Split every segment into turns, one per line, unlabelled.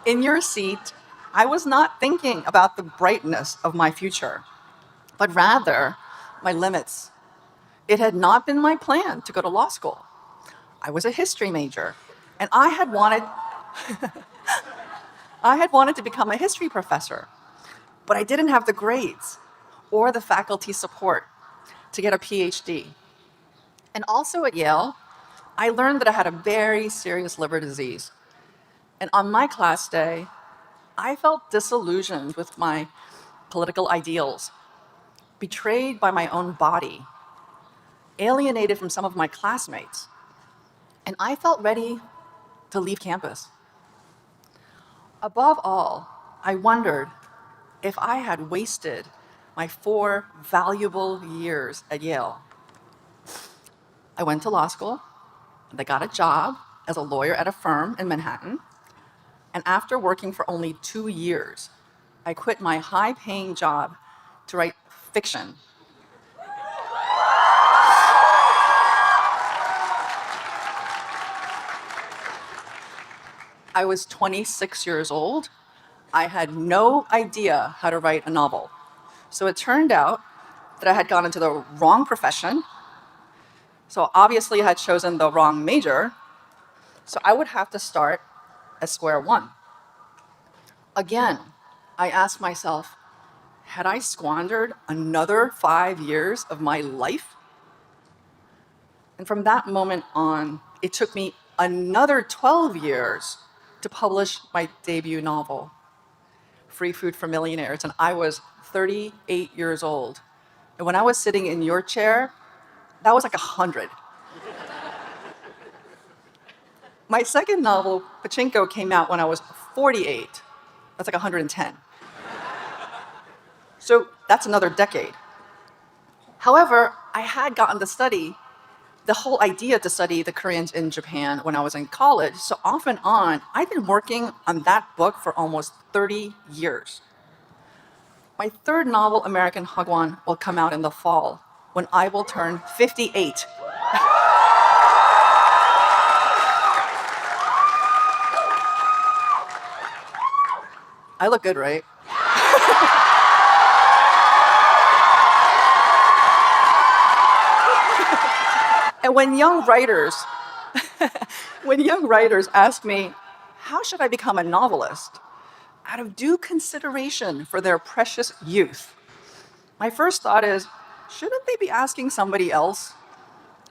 In your seat, I was not thinking about the brightness of my future, but rather my limits. It had not been my plan to go to law school. I was a history major, and I had wanted to become a history professor, but I didn't have the grades or the faculty support to get a PhD. And also at Yale, I learned that I had a very serious liver disease. And on my class day, I felt disillusioned with my political ideals, betrayed by my own body, alienated from some of my classmates, and I felt ready to leave campus. Above all, I wondered if I had wasted my 4 valuable years at Yale. I went to law school, and I got a job as a lawyer at a firm in Manhattan, and after working for only 2 years, I quit my high-paying job to write fiction. I was 26 years old. I had no idea how to write a novel. So it turned out that I had gone into the wrong profession. So obviously I had chosen the wrong major. So I would have to start at square one. Again, I asked myself, had I squandered another 5 years of my life? And from that moment on, it took me another 12 years to publish my debut novel, Free Food for Millionaires, and I was 38 years old. And when I was sitting in your chair, that was like 100. My second novel, Pachinko, came out when I was 48. That's like 110. So that's another decade. However, I had gotten to study the whole idea to study the Koreans in Japan when I was in college. So off and on, I've been working on that book for almost 30 years. My third novel, American Hagwon, will come out in the fall when I will turn 58. I look good, right? And when young writers ask me, how should I become a novelist? Out of due consideration for their precious youth, my first thought is, shouldn't they be asking somebody else?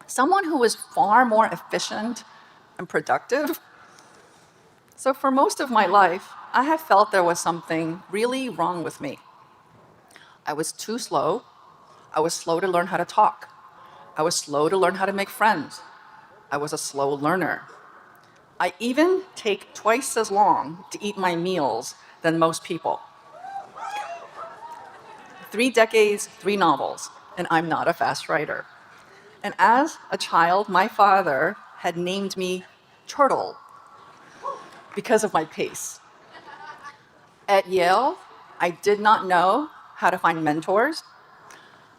Someone who is far more efficient and productive? So for most of my life, I have felt there was something really wrong with me. I was too slow. I was slow to learn how to talk. I was slow to learn how to make friends. I was a slow learner. I even take twice as long to eat my meals than most people. 3 decades, 3 novels, and I'm not a fast writer. And as a child, my father had named me Turtle because of my pace. At Yale, I did not know how to find mentors.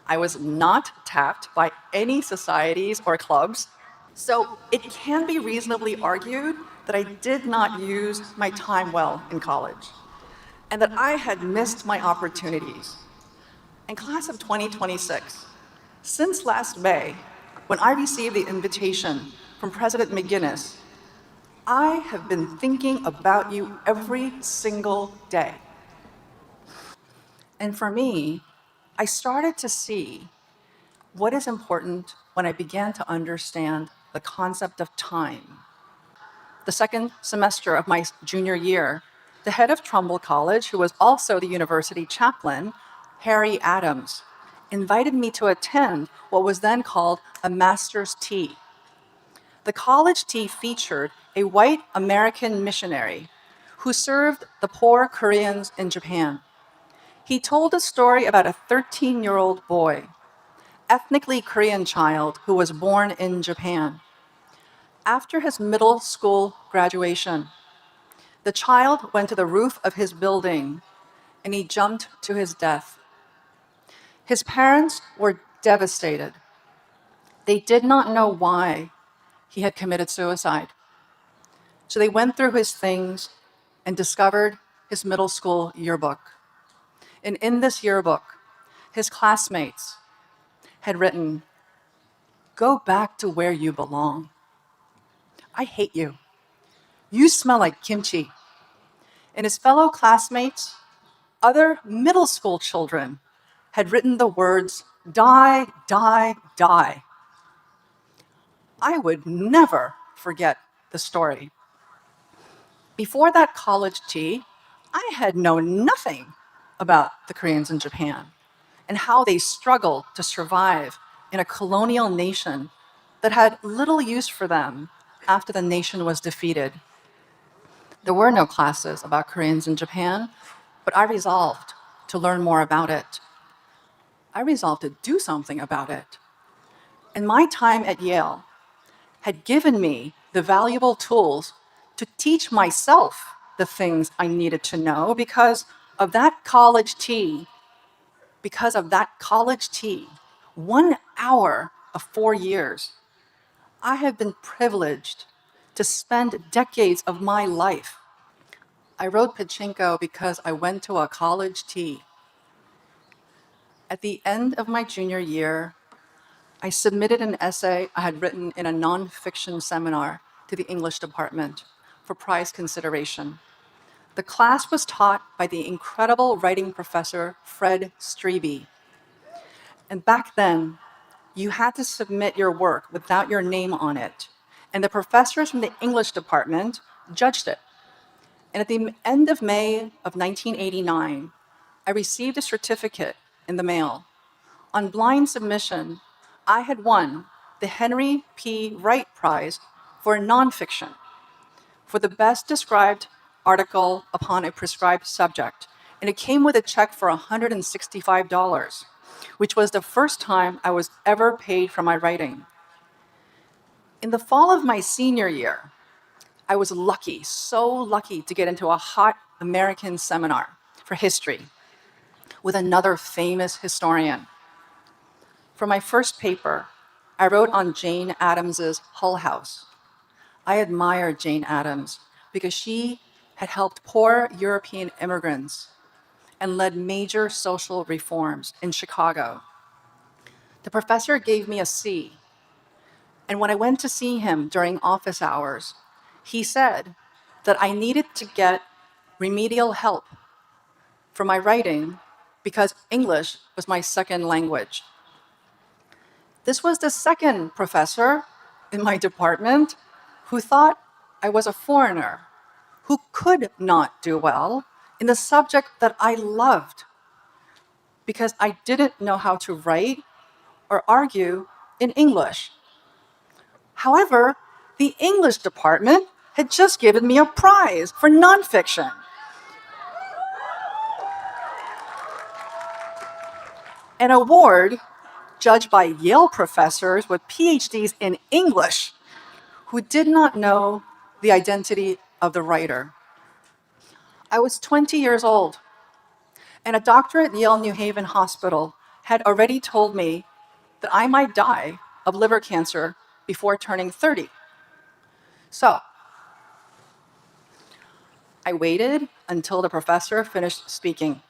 I was not tapped by any societies or clubs. So it can be reasonably argued that I did not use my time well in college and that I had missed my opportunities. And class of 2026, since last May, when I received the invitation from President McGuinness, I have been thinking about you every single day. And for me, I started to see what is important when I began to understand the concept of time. The second semester of my junior year, the head of Trumbull College, who was also the university chaplain, Harry Adams, invited me to attend what was then called a master's tea. The college tea featured a white American missionary who served the poor Koreans in Japan. He told a story about a 13-year-old boy, ethnically Korean child who was born in Japan. After his middle school graduation, the child went to the roof of his building and he jumped to his death. His parents were devastated. They did not know why he had committed suicide. So they went through his things and discovered his middle school yearbook. And in this yearbook, his classmates had written, "Go back to where you belong. I hate you. You smell like kimchi." And his fellow classmates, other middle school children, had written the words, "Die, die, die." I would never forget the story. Before that college tea, I had known nothing about the Koreans in Japan and how they struggled to survive in a colonial nation that had little use for them after the nation was defeated. There were no classes about Koreans in Japan, but I resolved to learn more about it. I resolved to do something about it. And my time at Yale had given me the valuable tools to teach myself the things I needed to know because of that college tea. Because of that college tea, 1 hour of 4 years, I have been privileged to spend decades of my life. I wrote Pachinko because I went to a college tea. At the end of my junior year, I submitted an essay I had written in a nonfiction seminar to the English department for prize consideration. The class was taught by the incredible writing professor, Fred Strebe. And back then, you had to submit your work without your name on it. And the professors from the English department judged it. And at the end of May of 1989, I received a certificate in the mail. On blind submission, I had won the Henry P. Wright Prize for nonfiction for the best described article upon a prescribed subject. And it came with a check for $165, which was the first time I was ever paid for my writing. In the fall of my senior year, I was lucky, so lucky to get into a hot American seminar for history with another famous historian. For my first paper, I wrote on Jane Addams's Hull House. I admired Jane Addams because she had helped poor European immigrants and led major social reforms in Chicago. The professor gave me a C, and when I went to see him during office hours, he said that I needed to get remedial help for my writing because English was my second language. This was the second professor in my department who thought I was a foreigner who could not do well in the subject that I loved because I didn't know how to write or argue in English. However, the English department had just given me a prize for nonfiction. An award judged by Yale professors with PhDs in English who did not know the identity of the writer. I was 20 years old, and a doctor at Yale New Haven Hospital had already told me that I might die of liver cancer before turning 30. So I waited until the professor finished speaking,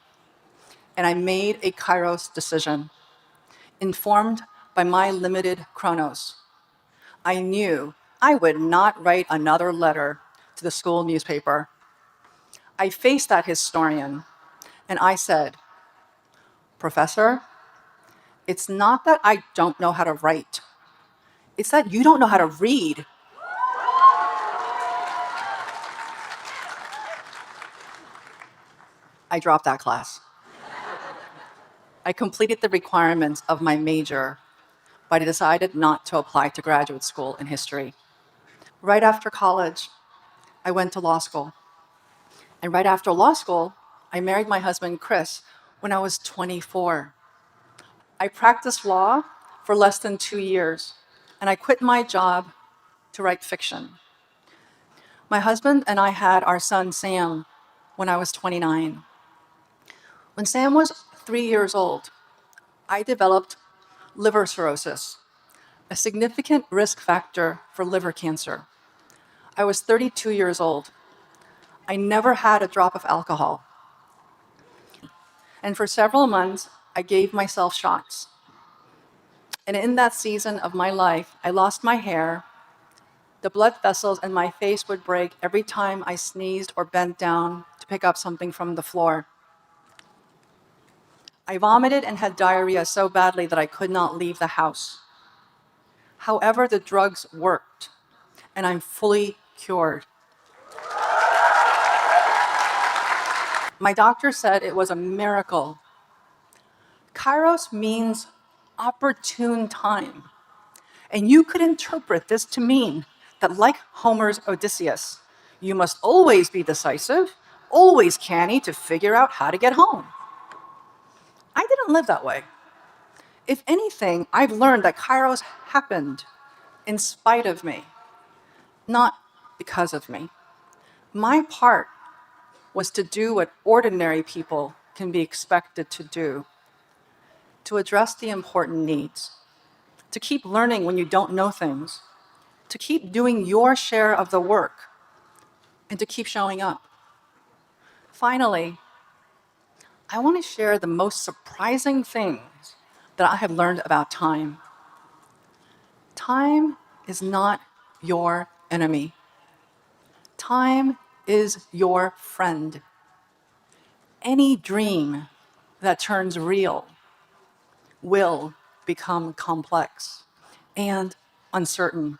and I made a kairos decision, informed by my limited chronos. I knew I would not write another letter to the school newspaper. I faced that historian, and I said, "Professor, it's not that I don't know how to write. It's that you don't know how to read." I dropped that class. I completed the requirements of my major, but I decided not to apply to graduate school in history. Right after college, I went to law school. And right after law school, I married my husband, Chris, when I was 24. I practiced law for less than 2 years, and I quit my job to write fiction. My husband and I had our son, Sam, when I was 29. When Sam was 3 years old, I developed liver cirrhosis, a significant risk factor for liver cancer. I was 32 years old. I never had a drop of alcohol. And for several months, I gave myself shots. And in that season of my life, I lost my hair. The blood vessels in my face would break every time I sneezed or bent down to pick up something from the floor. I vomited and had diarrhea so badly that I could not leave the house. However, the drugs worked, and I'm fully cured. My doctor said it was a miracle. Kairos means opportune time. And you could interpret this to mean that, like Homer's Odysseus, you must always be decisive, always canny to figure out how to get home. I didn't live that way. If anything, I've learned that Kairos happened in spite of me, not because of me. My part was to do what ordinary people can be expected to do, to address the important needs, to keep learning when you don't know things, to keep doing your share of the work, and to keep showing up. Finally, I want to share the most surprising things that I have learned about time. Time is not your enemy. Time is your friend. Any dream that turns real will become complex and uncertain.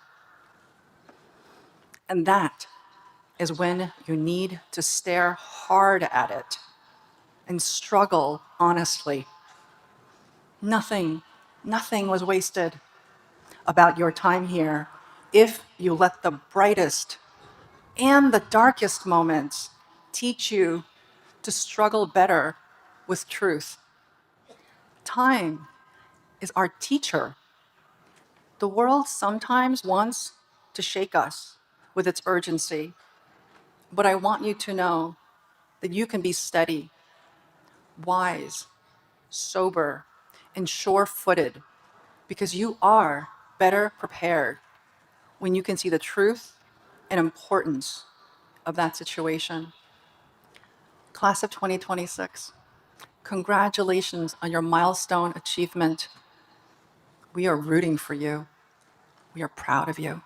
And that is when you need to stare hard at it and struggle honestly. Nothing was wasted about your time here if you let the brightest and the darkest moments teach you to struggle better with truth. Time is our teacher. The world sometimes wants to shake us with its urgency, but I want you to know that you can be steady, wise, sober, and sure-footed because you are better prepared when you can see the truth and importance of that situation. Class of 2026, congratulations on your milestone achievement. We are rooting for you. We are proud of you.